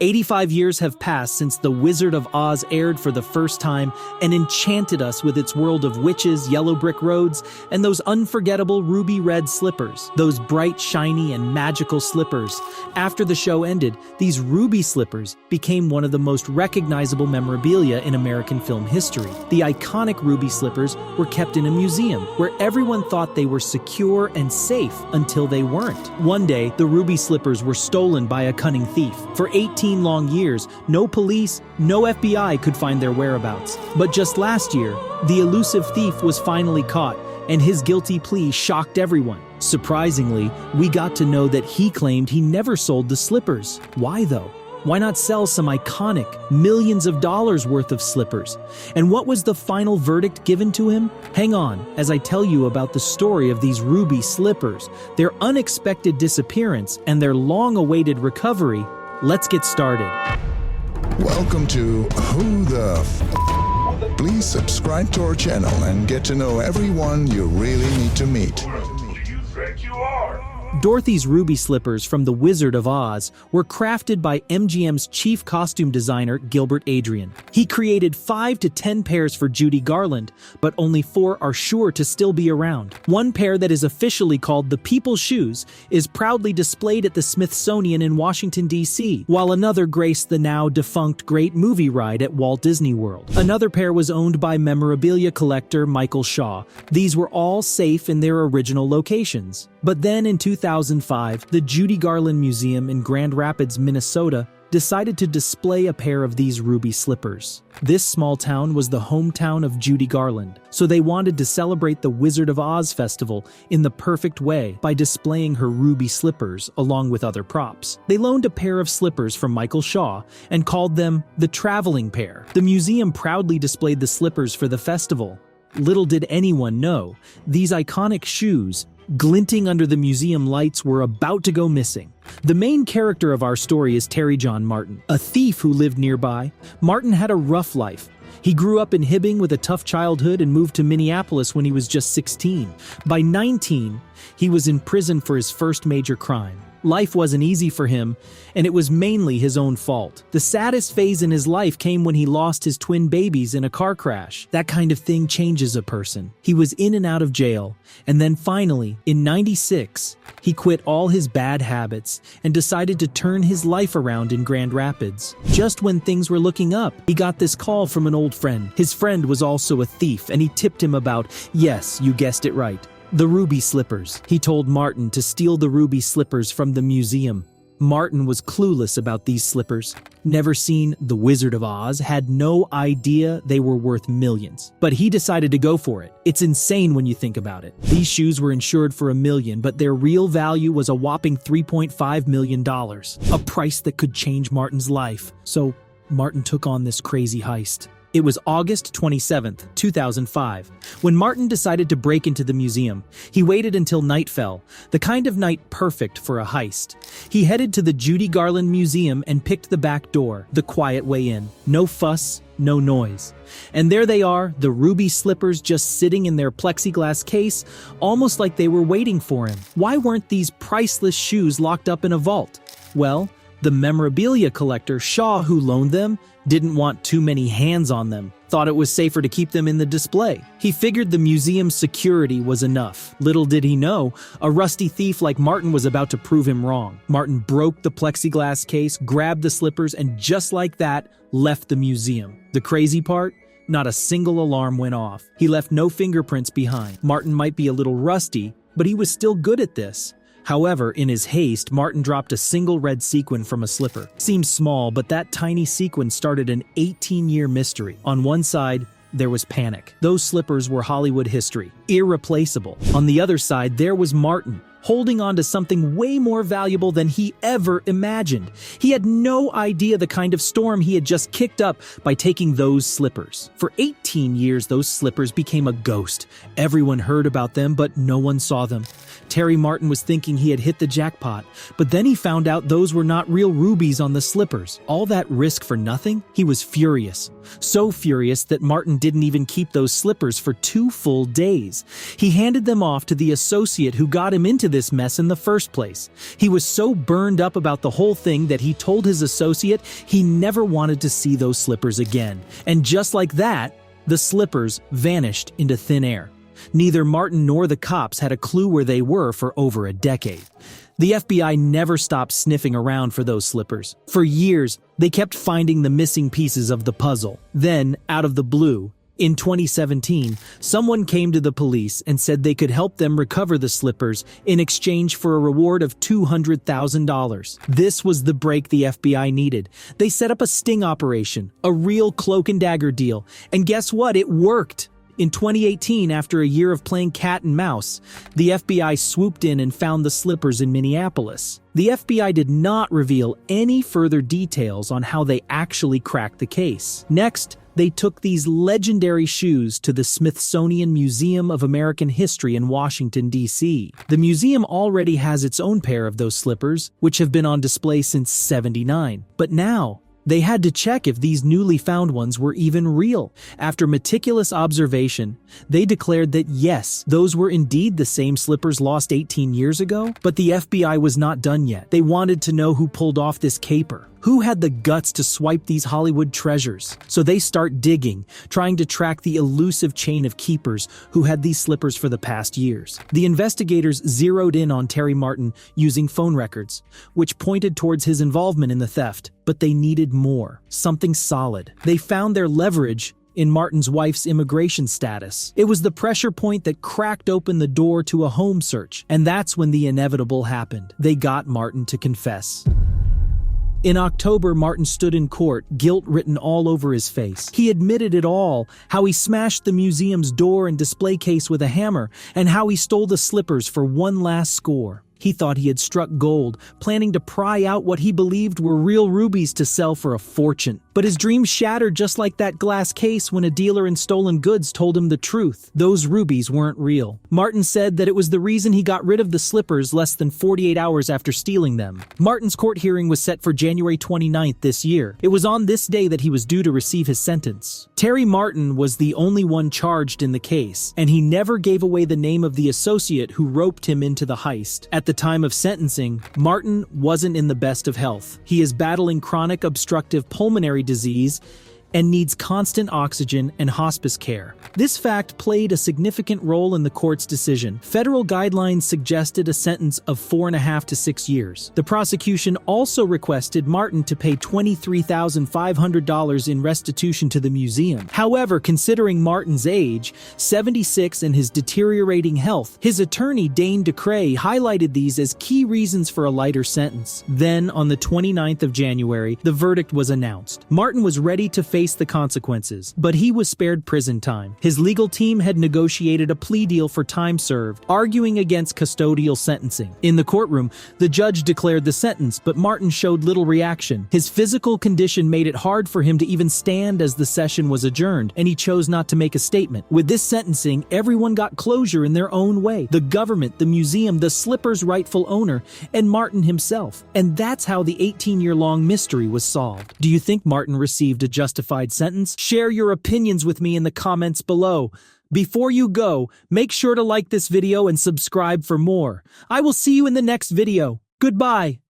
85 years have passed since The Wizard of Oz aired for the first time and enchanted us with its world of witches, yellow brick roads, and those unforgettable ruby red slippers. Those bright, shiny, and magical slippers. After the show ended, these ruby slippers became one of the most recognizable memorabilia in American film history. The iconic ruby slippers were kept in a museum where everyone thought they were secure and safe until they weren't. One day, the ruby slippers were stolen by a cunning thief. For 18 long years, no police, no FBI could find their whereabouts. But just last year, the elusive thief was finally caught, and his guilty plea shocked everyone. Surprisingly, we got to know that he claimed he never sold the slippers. Why though? Why not sell some iconic, millions of dollars worth of slippers? And what was the final verdict given to him? Hang on as I tell you about the story of these ruby slippers, their unexpected disappearance, and their long-awaited recovery. Let's get started. Welcome to Who the F***? Please subscribe to our channel and get to know everyone you really need to meet. Who do you think you are? Dorothy's ruby slippers from The Wizard of Oz were crafted by MGM's chief costume designer, Gilbert Adrian. He created 5 to 10 pairs for Judy Garland, but only 4 are sure to still be around. One pair that is officially called the People's Shoes is proudly displayed at the Smithsonian in Washington, D.C., while another graced the now-defunct Great Movie Ride at Walt Disney World. Another pair was owned by memorabilia collector Michael Shaw. These were all safe in their original locations. But then in 2005, the Judy Garland Museum in Grand Rapids, Minnesota, decided to display a pair of these ruby slippers. This small town was the hometown of Judy Garland, so they wanted to celebrate the Wizard of Oz festival in the perfect way by displaying her ruby slippers along with other props. They loaned a pair of slippers from Michael Shaw and called them the traveling pair. The museum proudly displayed the slippers for the festival. Little did anyone know, these iconic shoes, glinting under the museum lights, were about to go missing. The main character of our story is Terry Jon Martin, a thief who lived nearby. Martin had a rough life. He grew up in Hibbing with a tough childhood and moved to Minneapolis when he was just 16. By 19, he was in prison for his first major crime. Life wasn't easy for him, and it was mainly his own fault. The saddest phase in his life came when he lost his twin babies in a car crash. That kind of thing changes a person. He was in and out of jail, and then finally, in '96, he quit all his bad habits and decided to turn his life around in Grand Rapids. Just when things were looking up, he got this call from an old friend. His friend was also a thief, and he tipped him about, yes, you guessed it right, the ruby slippers. He told Martin to steal the ruby slippers from the museum. Martin was clueless about these slippers. Never seen The Wizard of Oz, had no idea they were worth millions. But he decided to go for it. It's insane when you think about it. These shoes were insured for $1 million, but their real value was a whopping $3.5 million. A price that could change Martin's life. So Martin took on this crazy heist. It was August 27th, 2005, when Martin decided to break into the museum. He waited until night fell, the kind of night perfect for a heist. He headed to the Judy Garland Museum and picked the back door, the quiet way in. No fuss, no noise. And there they are, the ruby slippers just sitting in their plexiglass case, almost like they were waiting for him. Why weren't these priceless shoes locked up in a vault? Well, the memorabilia collector, Shaw, who loaned them, didn't want too many hands on them, thought it was safer to keep them in the display. He figured the museum's security was enough. Little did he know, a rusty thief like Martin was about to prove him wrong. Martin broke the plexiglass case, grabbed the slippers, and just like that, left the museum. The crazy part? Not a single alarm went off. He left no fingerprints behind. Martin might be a little rusty, but he was still good at this. However, in his haste, Martin dropped a single red sequin from a slipper. Seems small, but that tiny sequin started an 18-year mystery. On one side, there was panic. Those slippers were Hollywood history, irreplaceable. On the other side, there was Martin, holding on to something way more valuable than he ever imagined. He had no idea the kind of storm he had just kicked up by taking those slippers. For 18 years, those slippers became a ghost. Everyone heard about them, but no one saw them. Terry Martin was thinking he had hit the jackpot, but then he found out those were not real rubies on the slippers. All that risk for nothing? He was furious. So furious that Martin didn't even keep those slippers for 2 full days. He handed them off to the associate who got him into this mess in the first place. He was so burned up about the whole thing that he told his associate he never wanted to see those slippers again. And just like that, the slippers vanished into thin air. Neither Martin nor the cops had a clue where they were for over a decade. The FBI never stopped sniffing around for those slippers. For years, they kept finding the missing pieces of the puzzle. Then, out of the blue, in 2017, someone came to the police and said they could help them recover the slippers in exchange for a reward of $200,000. This was the break the FBI needed. They set up a sting operation, a real cloak and dagger deal. And guess what? It worked. In 2018, after a year of playing cat and mouse, the FBI swooped in and found the slippers in Minneapolis. The FBI did not reveal any further details on how they actually cracked the case. Next, they took these legendary shoes to the Smithsonian Museum of American History in Washington, D.C. The museum already has its own pair of those slippers, which have been on display since '79. But now, they had to check if these newly found ones were even real. After meticulous observation, they declared that yes, those were indeed the same slippers lost 18 years ago, but the FBI was not done yet. They wanted to know who pulled off this caper. Who had the guts to swipe these Hollywood treasures? So they start digging, trying to track the elusive chain of keepers who had these slippers for the past years. The investigators zeroed in on Terry Martin using phone records, which pointed towards his involvement in the theft. But they needed more, something solid. They found their leverage in Martin's wife's immigration status. It was the pressure point that cracked open the door to a home search, and that's when the inevitable happened. They got Martin to confess. In October, Martin stood in court, guilt written all over his face. He admitted it all, how he smashed the museum's door and display case with a hammer, and how he stole the slippers for one last score. He thought he had struck gold, planning to pry out what he believed were real rubies to sell for a fortune. But his dreams shattered just like that glass case when a dealer in stolen goods told him the truth. Those rubies weren't real. Martin said that it was the reason he got rid of the slippers less than 48 hours after stealing them. Martin's court hearing was set for January 29th this year. It was on this day that he was due to receive his sentence. Terry Martin was the only one charged in the case, and he never gave away the name of the associate who roped him into the heist. At the time of sentencing, Martin wasn't in the best of health. He is battling chronic obstructive pulmonary disease and needs constant oxygen and hospice care. This fact played a significant role in the court's decision. Federal guidelines suggested a sentence of 4.5 to 6 years. The prosecution also requested Martin to pay $23,500 in restitution to the museum. However, considering Martin's age, 76, and his deteriorating health, his attorney Dane DeCray highlighted these as key reasons for a lighter sentence. Then, on the 29th of January, the verdict was announced. Martin was ready to face the consequences, but he was spared prison time. His legal team had negotiated a plea deal for time served, arguing against custodial sentencing. In the courtroom, the judge declared the sentence, but Martin showed little reaction. His physical condition made it hard for him to even stand as the session was adjourned, and he chose not to make a statement. With this sentencing, everyone got closure in their own way. The government, the museum, the slipper's rightful owner, and Martin himself. And that's how the 18-year-long mystery was solved. Do you think Martin received a justified sentence? Share your opinions with me in the comments below. Before you go, make sure to like this video and subscribe for more. I will see you in the next video. Goodbye.